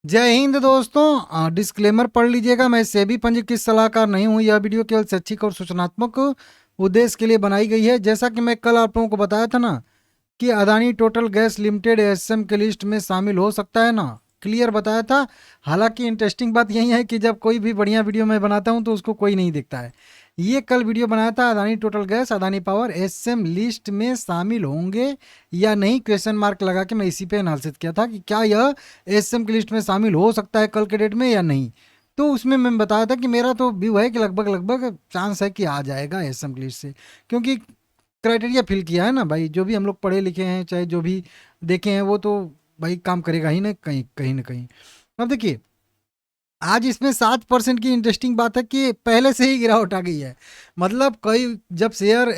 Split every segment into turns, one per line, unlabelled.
जय हिंद दोस्तों, डिस्क्लेमर पढ़ लीजिएगा। मैं सेबी पंजीकृत सलाहकार नहीं हूं। यह वीडियो केवल शैक्षिक और सूचनात्मक उद्देश्य के लिए बनाई गई है। जैसा कि मैं कल आप लोगों को बताया था ना कि Adani total gas limited SM के लिस्ट में शामिल हो सकता है ना, क्लियर बताया था। हालांकि इंटरेस्टिंग बात यही है कि जब कोई भी बढ़िया वीडियो मैं बनाता हूं तो उसको कोई नहीं देखता है। ये कल वीडियो बनाया था, Adani total gas Adani power SM list में शामिल होंगे या नहीं, क्वेश्चन मार्क लगा के मैं इसी पे एनालिसिस किया था कि क्या यह एसएम की लिस्ट में शामिल हो सकता है कल के डेट में या नहीं। तो उसमें मैं बताया था कि मेरा तो व्यू है कि लगभग लगभग चांस है कि आ जाएगा एसएम की लिस्ट से, क्योंकि क्राइटेरिया फिल किया है ना भाई। जो भी हम लोग पढ़े लिखे हैं, चाहे जो भी देखे हैं, वो तो भाई काम करेगा ही ना कहीं कहीं ना कहीं। अब देखिए, आज इसमें 7% की इंटरेस्टिंग बात है कि पहले से ही गिरावट आ गई है। मतलब कई जब शेयर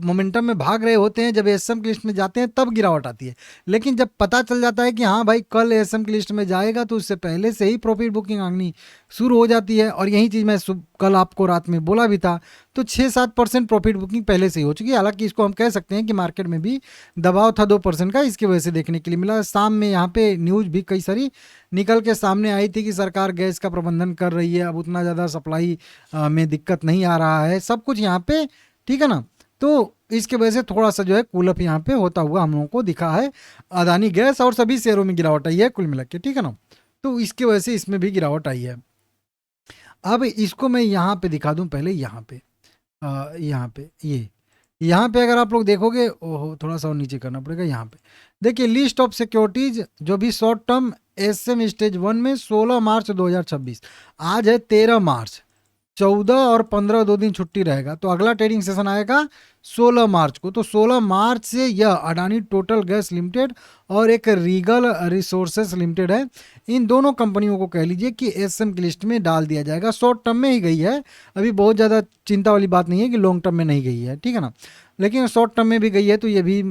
मोमेंटम में भाग रहे होते हैं, जब एसएम की लिस्ट में जाते हैं तब गिरावट आती है। लेकिन जब पता चल जाता है कि हाँ भाई कल एसएम की लिस्ट में जाएगा, तो उससे पहले से ही प्रॉफिट बुकिंग आनी शुरू हो जाती है। और यही चीज़ मैं कल आपको रात में बोला भी था। तो 6-7% प्रॉफिट बुकिंग पहले से ही हो चुकी है। हालांकि इसको हम कह सकते हैं कि मार्केट में भी दबाव था 2% का, इसकी वजह से देखने के लिए मिला। शाम में यहाँ पे न्यूज़ भी कई सारी निकल के सामने आई थी कि सरकार गैस का प्रबंधन कर रही है, अब उतना ज़्यादा सप्लाई में दिक्कत नहीं आ रहा है, सब कुछ यहाँ पे ठीक है ना। तो इसके वजह से थोड़ा सा जो है कूलअप यहाँ पे होता हुआ हम लोगों को दिखा है। अदानी गैस और सभी शेयरों में गिरावट आई है कुल मिला के, ठीक है ना। तो इसकी वजह से इसमें भी गिरावट आई है। अब इसको मैं यहाँ पे दिखा दूँ, पहले यहाँ पे यहाँ पे ये यहाँ पे अगर आप लोग देखोगे, ओहो थोड़ा सा और नीचे करना पड़ेगा। यहाँ पे देखिए, लिस्ट ऑफ सिक्योरिटीज जो भी शॉर्ट टर्म एसएम स्टेज 1 में 16 मार्च 2026, आज है 13 मार्च, 14 और 15 दो दिन छुट्टी रहेगा। तो अगला ट्रेडिंग सेशन आएगा 16 मार्च को। तो 16 मार्च से यह अडानी टोटल गैस लिमिटेड और एक रीगल रिसोर्सेस लिमिटेड है, इन दोनों कंपनियों को कह लीजिए कि एसएम की लिस्ट में डाल दिया जाएगा। शॉर्ट टर्म में ही गई है, अभी बहुत ज़्यादा चिंता वाली बात नहीं है कि लॉन्ग टर्म में नहीं गई है, ठीक है ना। लेकिन शॉर्ट टर्म में भी गई है तो ये भी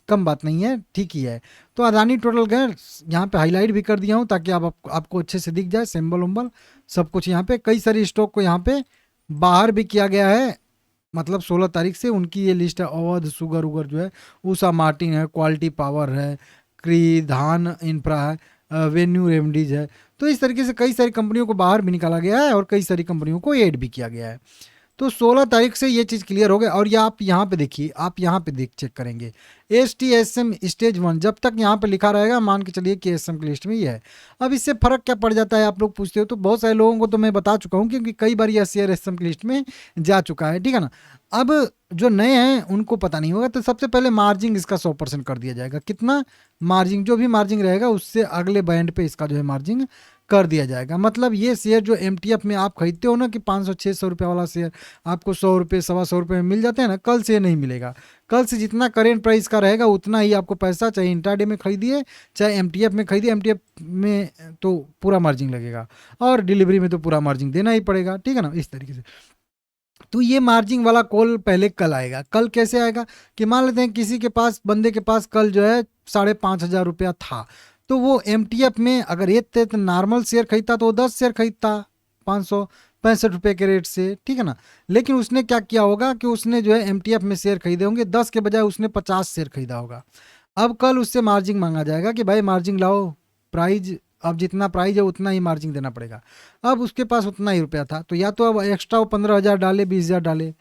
कम बात नहीं है, ठीक ही है। तो अदानी टोटल गैस यहाँ पे हाईलाइट भी कर दिया हूँ ताकि आपको अच्छे से दिख जाए, सिंबल उम्बल सब कुछ। यहाँ पे कई सारी स्टॉक को यहाँ पे बाहर भी किया गया है। मतलब 16 तारीख से उनकी ये लिस्ट है। अवध सुगर उगर जो है, उषा मार्टिन है, क्वालिटी पावर है, क्री धान इंफ्रा है, वेन्यू रेमडीज है। तो इस तरीके से कई सारी कंपनियों को बाहर भी निकाला गया है और कई सारी कंपनियों को ऐड भी किया गया है। तो 16 तारीख से ये चीज़ क्लियर हो गया। और ये आप यहाँ पे देखिए, आप यहाँ पे देख चेक करेंगे STSM स्टेज 1, जब तक यहाँ पे लिखा रहेगा मान के चलिए कि एसएम की लिस्ट में ये है। अब इससे फर्क क्या पड़ जाता है, आप लोग पूछते हो। तो बहुत सारे लोगों को तो मैं बता चुका हूँ, क्योंकि कई बार यह शेयर एसएम की लिस्ट में जा चुका है, ठीक है ना। अब जो नए हैं उनको पता नहीं होगा। तो सबसे पहले मार्जिन इसका 100% कर दिया जाएगा। कितना मार्जिन, जो भी मार्जिन रहेगा उससे अगले बैंड पे इसका जो है मार्जिन कर दिया जाएगा। मतलब ये शेयर जो एमटीएफ में आप खरीदते हो ना कि 500-600 रुपये वाला शेयर आपको 100 रुपये 125 रुपये में मिल जाते हैं ना, कल से नहीं मिलेगा। कल से जितना करेंट प्राइस का रहेगा उतना ही आपको पैसा, चाहे इंट्राडे में खरीदिए चाहे एमटीएफ में खरीदिए। एमटीएफ में तो पूरा मार्जिन लगेगा और डिलीवरी में तो पूरा मार्जिन देना ही पड़ेगा, ठीक है ना, इस तरीके से। तो ये मार्जिन वाला कॉल पहले कल आएगा। कल कैसे आएगा कि मान लेते हैं किसी के पास, बंदे के पास कल जो है 5,500 रुपया था, तो वो एमटीएफ में अगर एक नॉर्मल शेयर खरीदता तो वो 10 शेयर खरीदता 565 रुपये के रेट से, ठीक है ना। लेकिन उसने क्या किया होगा कि उसने जो है एमटीएफ में शेयर खरीदे होंगे 10 के बजाय उसने 50 शेयर खरीदा होगा। अब कल उससे मार्जिन मांगा जाएगा कि भाई मार्जिन लाओ, प्राइज अब जितना प्राइज है उतना ही मार्जिन देना पड़ेगा। अब उसके पास उतना ही रुपया था, तो या तो अब एक्स्ट्रा वो 15,000 डाले, 20,000 डाले,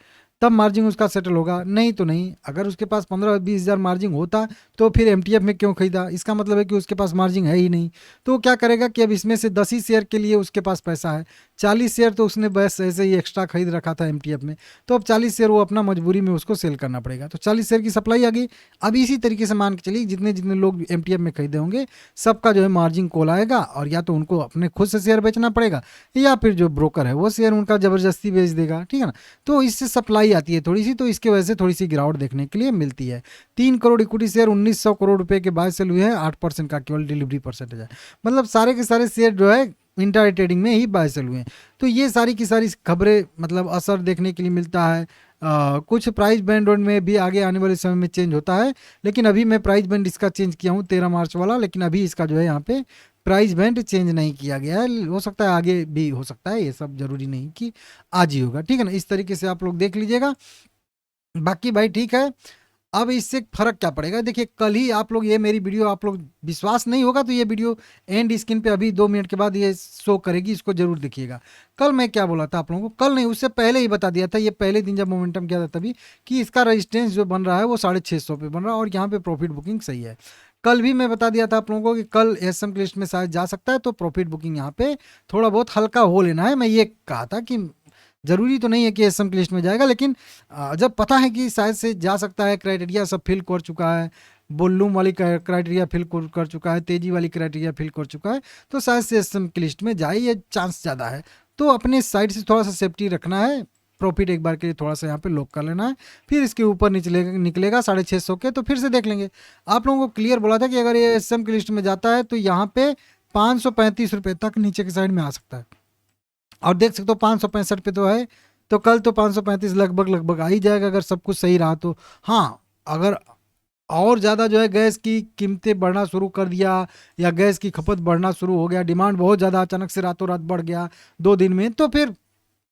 तब मार्जिन उसका सेटल होगा। नहीं तो नहीं। अगर उसके पास 15-20 हज़ार मार्जिन होता तो फिर एमटीएफ में क्यों खरीदा, इसका मतलब है कि उसके पास मार्जिन है ही नहीं। तो वो क्या करेगा कि अब इसमें से 10 ही शेयर के लिए उसके पास पैसा है, 40 शेयर तो उसने बस ऐसे ही एक्स्ट्रा खरीद रखा था एमटीएफ में, तो अब 40 शेयर वो अपना मजबूरी में उसको सेल करना पड़ेगा। तो 40 शेयर की सप्लाई आ गई। अब इसी तरीके से मान के चलिए जितने जितने लोग एमटीएफ में खरीदे होंगे सबका जो है मार्जिन कॉल आएगा, और या तो उनको अपने खुद से शेयर बेचना पड़ेगा या फिर जो ब्रोकर है वो शेयर उनका ज़बरदस्ती बेच देगा, ठीक है ना। तो इससे सप्लाई आती है थोड़ी सी, तो इसके वजह से थोड़ी सी गिरावट देखने के लिए मिलती है। 3 करोड़ इक्विटी शेयर 1900 करोड़ रुपए के बाय सेल हुए हैं, 8% का केवल डिलीवरी परसेंटेज है। मतलब सारे के सारे शेयर जो है इंटर ट्रेडिंग में ही बाय सेल हुए हैं। तो ये सारी की सारी खबरें मतलब असर देखने के लिए मिलता है। कुछ प्राइस बैंड में भी आगे आने वाले समय में चेंज होता है, लेकिन अभी मैं प्राइस बैंड इसका चेंज किया हूँ 13 मार्च वाला, लेकिन अभी इसका जो है यहाँ पे प्राइस बैंड चेंज नहीं किया गया है। हो सकता है आगे भी हो सकता है, ये सब जरूरी नहीं कि आज ही होगा, ठीक है ना। इस तरीके से आप लोग देख लीजिएगा। बाकी भाई ठीक है, अब इससे फ़र्क क्या पड़ेगा? देखिए कल ही आप लोग ये मेरी वीडियो आप लोग विश्वास नहीं होगा तो ये वीडियो एंड स्क्रीन पे अभी 2 मिनट के बाद ये शो करेगी, इसको ज़रूर देखिएगा। कल मैं क्या बोला था आप लोगों को, कल नहीं उससे पहले ही बता दिया था, ये पहले दिन जब मोमेंटम किया था तभी, कि इसका रेजिस्टेंस जो बन रहा है वो 650 पे बन रहा है और यहाँ पे प्रॉफिट बुकिंग सही है। कल भी मैं बता दिया था आप लोगों को कि कल एसएम की लिस्ट में शायद जा सकता है, तो प्रॉफिट बुकिंग यहाँ पे थोड़ा बहुत हल्का हो लेना है। मैं ये कहा था कि ज़रूरी तो नहीं है कि एसएम की लिस्ट में जाएगा, लेकिन जब पता है कि शायद से जा सकता है, क्राइटेरिया सब फिल कर चुका है, वॉल्यूम वाली क्राइटेरिया फिल कर चुका है, तेजी वाली क्राइटेरिया फिल कर चुका है, तो शायद से एसएम की लिस्ट में जाए, ये चांस ज़्यादा है। तो अपने साइड से थोड़ा सा सेफ्टी रखना है, प्रॉफिट एक बार के लिए थोड़ा सा यहाँ पे लॉक कर लेना है, फिर इसके ऊपर निकलेगा 650 के, तो फिर से देख लेंगे। आप लोगों को क्लियर बोला था कि अगर ये एसएम की लिस्ट में जाता है तो यहाँ पे 535 रुपये तक नीचे की साइड में आ सकता है, और देख सकते हो 565 पे तो है, तो कल तो 535 लगभग लगभग आ ही जाएगा अगर सब कुछ सही रहा तो। हाँ, अगर और ज़्यादा जो है गैस की कीमतें बढ़ना शुरू कर दिया, या गैस की खपत बढ़ना शुरू हो गया, डिमांड बहुत ज़्यादा अचानक से रातों रात बढ़ गया 2 दिन में, तो फिर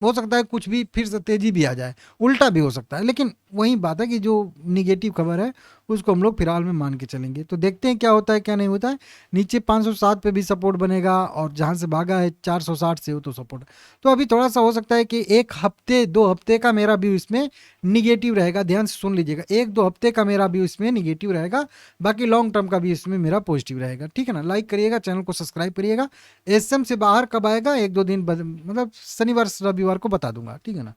हो सकता है कुछ भी फिर से तेजी भी आ जाए, उल्टा भी हो सकता है। लेकिन वही बात है कि जो निगेटिव खबर है उसको हम लोग फिलहाल में मान के चलेंगे, तो देखते हैं क्या होता है क्या नहीं होता है। नीचे 507 पे भी सपोर्ट बनेगा, और जहाँ से भागा है 460 से वो तो सपोर्ट। तो अभी थोड़ा सा हो सकता है कि 1 हफ्ते 2 हफ्ते का मेरा व्यू इसमें निगेटिव रहेगा, ध्यान से सुन लीजिएगा, 1 2 हफ्ते का मेरा व्यू इसमें निगेटिव रहेगा, बाकी लॉन्ग टर्म का भी इसमें मेरा पॉजिटिव रहेगा। ठीक है ना, लाइक करिएगा, चैनल को सब्सक्राइब करिएगा। एसएम से बाहर कब आएगा, 1 2 दिन मतलब शनिवार रविवार को बता दूंगा, ठीक है ना।